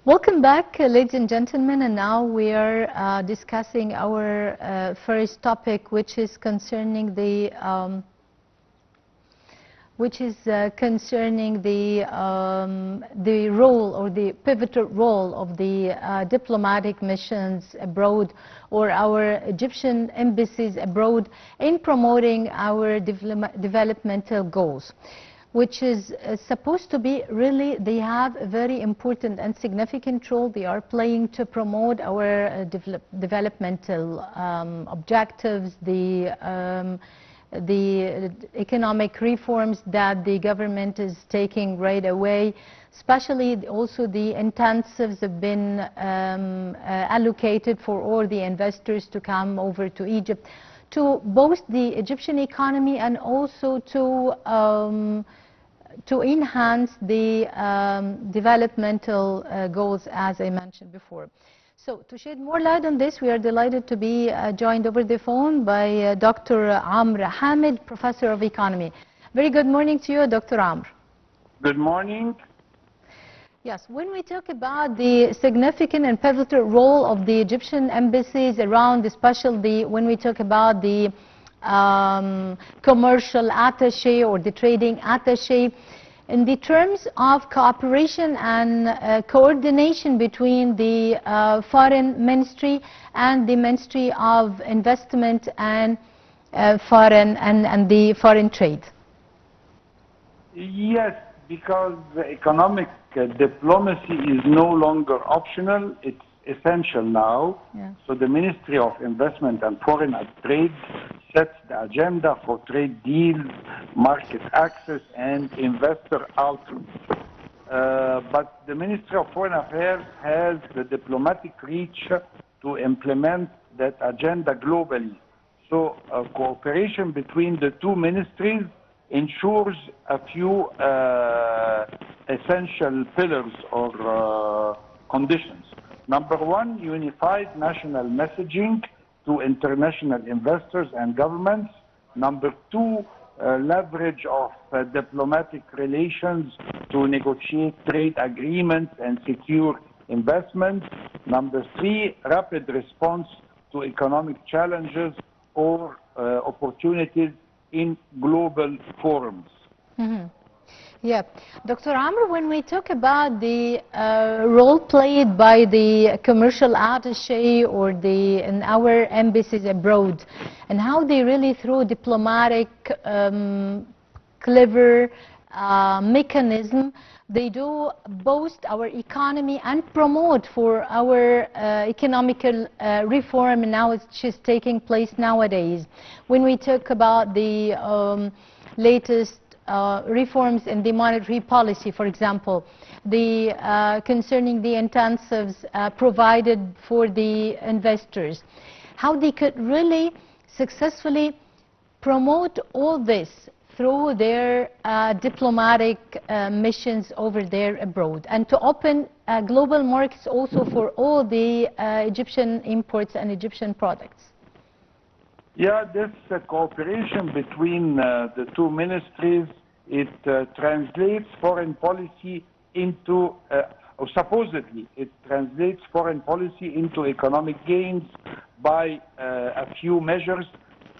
Welcome back, ladies and gentlemen, and now we are discussing our first topic, which is concerning the role or the pivotal role of the diplomatic missions abroad or our Egyptian embassies abroad in promoting our developmental goals, which is supposed to be really, they have a very important and significant role they are playing to promote our developmental objectives, the economic reforms that the government is taking right away, especially also the intensives have been allocated for all the investors to come over to Egypt to boost the Egyptian economy and also to enhance the developmental goals, as I mentioned before. So to shed more light on this, we are delighted to be joined over the phone by Dr. Amr Hamed, Professor of Economy. Very good morning to you, Dr. Amr. Good morning. Yes, when we talk about the significant and pivotal role of the Egyptian embassies around, especially when we talk about the commercial attaché or the trading attaché, in the terms of cooperation and coordination between the foreign ministry and the Ministry of Investment and the foreign trade. Yes, because economic diplomacy is no longer optional, it's essential now. Yeah. So the Ministry of Investment and Foreign Trade sets the agenda for trade deals, market access, and investor outreach. But the Ministry of Foreign Affairs has the diplomatic reach to implement that agenda globally. So cooperation between the two ministries ensures a few essential pillars or conditions. Number one, unified national messaging to international investors and governments. Number two, leverage of diplomatic relations to negotiate trade agreements and secure investments. Number three, rapid response to economic challenges or opportunities in global forums. Mm-hmm. Yeah, Dr. Amr, when we talk about the role played by the commercial attaché or in our embassies abroad, and how they really through diplomatic, clever mechanism, they do boost our economy and promote for our economical reform now which is taking place nowadays. When we talk about the latest reforms in the monetary policy, for example, concerning the intensives provided for the investors, how they could really successfully promote all this through their diplomatic missions over there abroad, and to open global markets also for all the Egyptian imports and Egyptian products. Yeah, this cooperation between the two ministries, it translates foreign policy into, or supposedly, it translates foreign policy into economic gains by a few measures,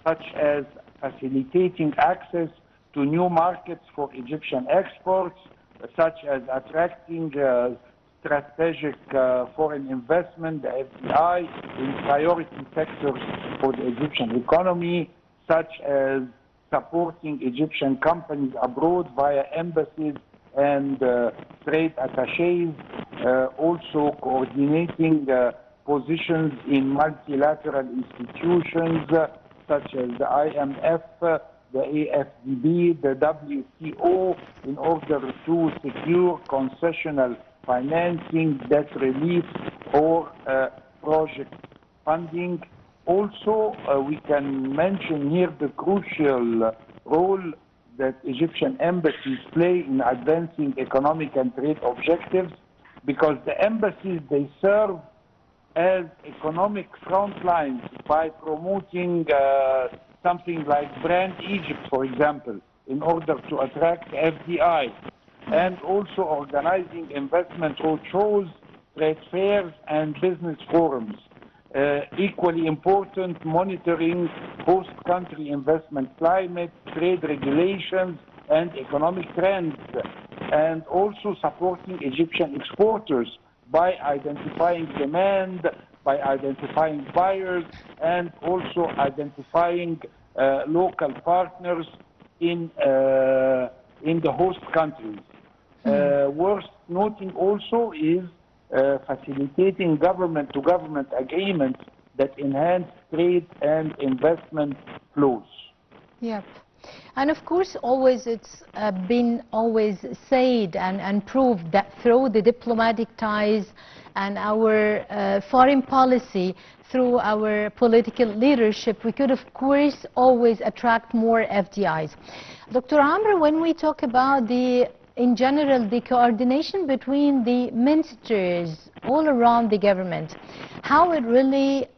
such as facilitating access to new markets for Egyptian exports, such as attracting strategic foreign investment, the FDI, in priority sectors for the Egyptian economy, such as supporting Egyptian companies abroad via embassies and trade attachés, also coordinating positions in multilateral institutions such as the IMF, the AFDB, the WTO, in order to secure concessional financing, debt relief, or project funding. Also, we can mention here the crucial role that Egyptian embassies play in advancing economic and trade objectives, because the embassies, they serve as economic front lines by promoting something like Brand Egypt, for example, in order to attract FDI, and also organizing investment roadshows trade fairs and business forums. Equally important, monitoring host country investment climate, trade regulations, and economic trends, and also supporting Egyptian exporters by identifying demand, by identifying buyers, and also identifying local partners in the host countries. Worth noting also is facilitating government-to-government agreements that enhance trade and investment flows. Yep. And of course, always it's been always said and proved that through the diplomatic ties and our foreign policy, through our political leadership, we could, of course, always attract more FDIs. Dr. Amr, when we talk about in general, the coordination between the ministers all around the government, how it really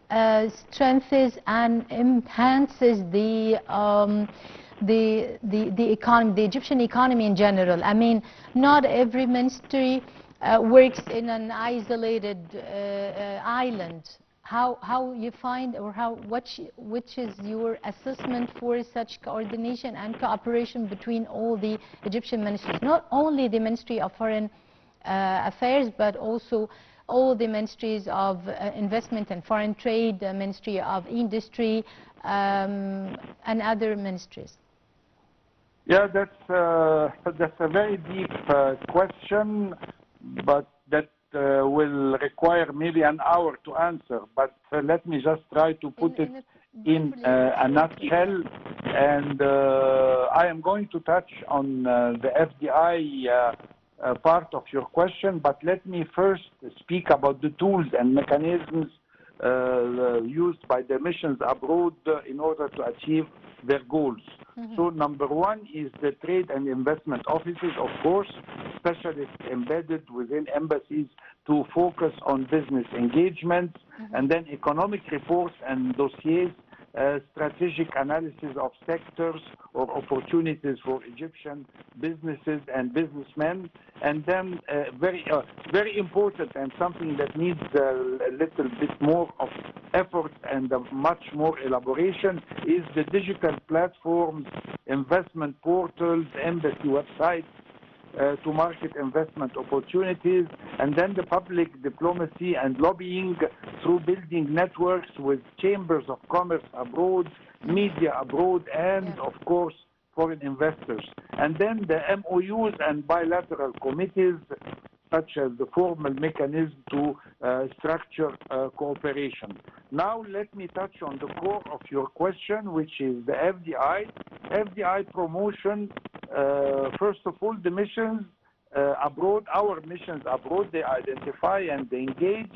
strengthens and enhances the economy, the Egyptian economy in general. I mean, not every ministry works in an isolated island. How you find, or which is your assessment for such coordination and cooperation between all the Egyptian ministries, not only the Ministry of Foreign Affairs, but also all the ministries of investment and foreign trade, the Ministry of Industry, and other ministries? Yeah, that's a very deep question, but that will require maybe an hour to answer. But let me just try to put it in a nutshell. And I am going to touch on the FDI part of your question, but let me first speak about the tools and mechanisms used by the missions abroad in order to achieve their goals. So number one is the trade and investment offices, of course, specialists embedded within embassies to focus on business engagement, and then economic reports and dossiers, strategic analysis of sectors or opportunities for Egyptian businesses and businessmen, and then very important and something that needs a little bit more of effort and much more elaboration is the digital platforms, investment portals, embassy websites, to market investment opportunities, and then the public diplomacy and lobbying through building networks with chambers of commerce abroad, media abroad, and of course foreign investors. And then the MOUs and bilateral committees, such as the formal mechanism to structure cooperation. Now let me touch on the core of your question, which is the FDI. FDI promotion, first of all, the missions abroad, our missions abroad, they identify and they engage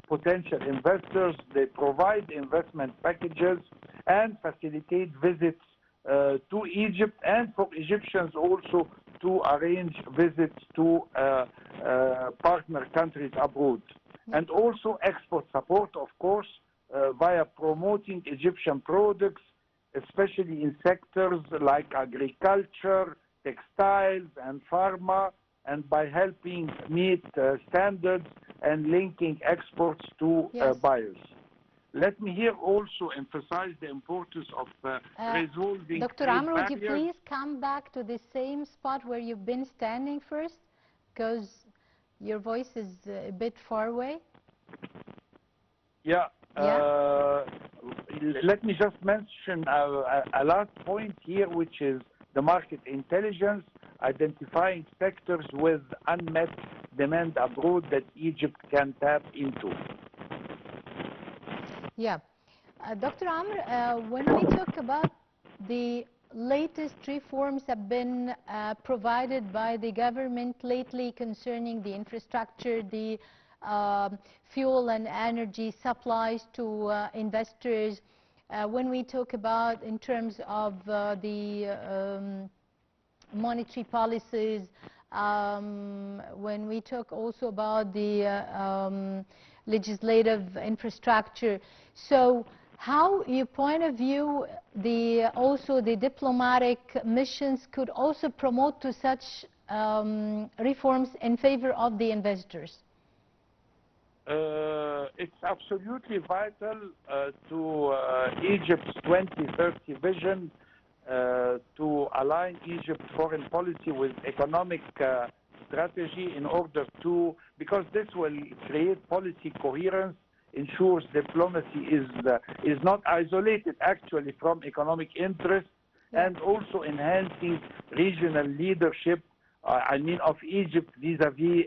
potential investors, they provide investment packages and facilitate visits to Egypt, and for Egyptians also to arrange visits to partner countries abroad. And also export support, of course, via promoting Egyptian products, especially in sectors like agriculture, textiles, and pharma, and by helping meet standards and linking exports to buyers. Let me here also emphasize the importance of resolving Dr. Amr, would you please come back to the same spot where you've been standing first? Because your voice is a bit far away. Yeah. Let me just mention a last point here, which is the market intelligence, identifying sectors with unmet demand abroad that Egypt can tap into. Yeah. Dr. Amr, when we talk about the latest reforms have been provided by the government lately concerning the infrastructure, the fuel and energy supplies to investors, when we talk about in terms of the monetary policies, when we talk also about the legislative infrastructure. So how your point of view, also the diplomatic missions could also promote to such reforms in favor of the investors? It's absolutely vital to Egypt's 2030 vision to align Egypt's foreign policy with economic strategy in order to, because this will create policy coherence, ensures diplomacy is not isolated actually from economic interests, and also enhancing regional leadership, I mean of Egypt vis-a-vis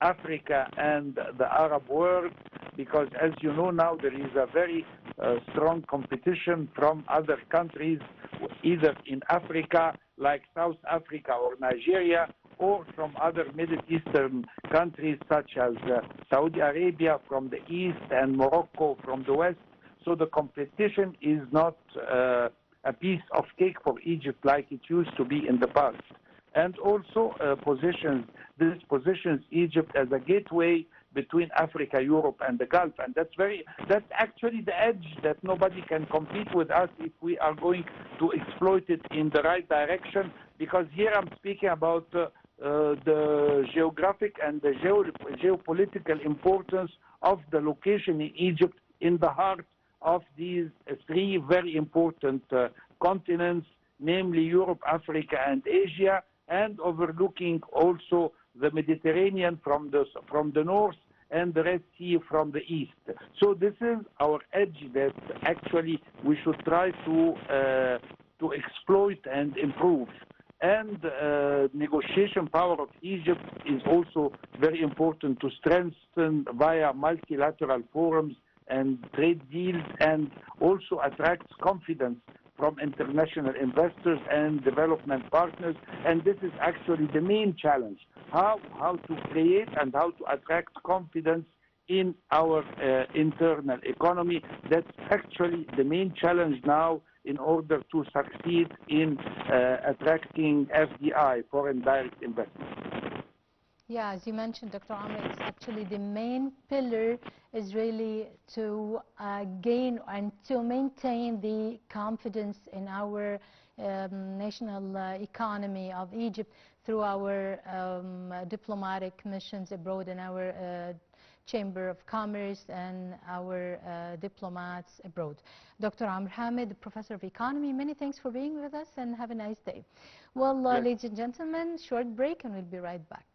Africa and the Arab world, because as you know now there is a very strong competition from other countries, either in Africa like South Africa or Nigeria, or from other Middle Eastern countries such as Saudi Arabia from the east and Morocco from the west. So the competition is not a piece of cake for Egypt like it used to be in the past. And also this positions Egypt as a gateway between Africa, Europe, and the Gulf. And that's actually the edge that nobody can compete with us if we are going to exploit it in the right direction. Because here I'm speaking about the geographic and the geopolitical importance of the location in Egypt in the heart of these three very important continents, namely Europe, Africa, and Asia, and overlooking also the Mediterranean from the north and the Red Sea from the east. So this is our edge that actually we should try to exploit and improve. And negotiation power of Egypt is also very important to strengthen via multilateral forums and trade deals, and also attracts confidence from international investors and development partners. And this is actually the main challenge, how to create and how to attract confidence in our internal economy. That's actually the main challenge now in order to succeed in attracting FDI, foreign direct investment. Yeah, as you mentioned, Dr. Amr, it's actually the main pillar is really to gain and to maintain the confidence in our national economy of Egypt through our diplomatic missions abroad and our Chamber of Commerce and our diplomats abroad. Dr. Amr Hamed, Professor of Economy, many thanks for being with us and have a nice day. Well, ladies and gentlemen, short break and we'll be right back.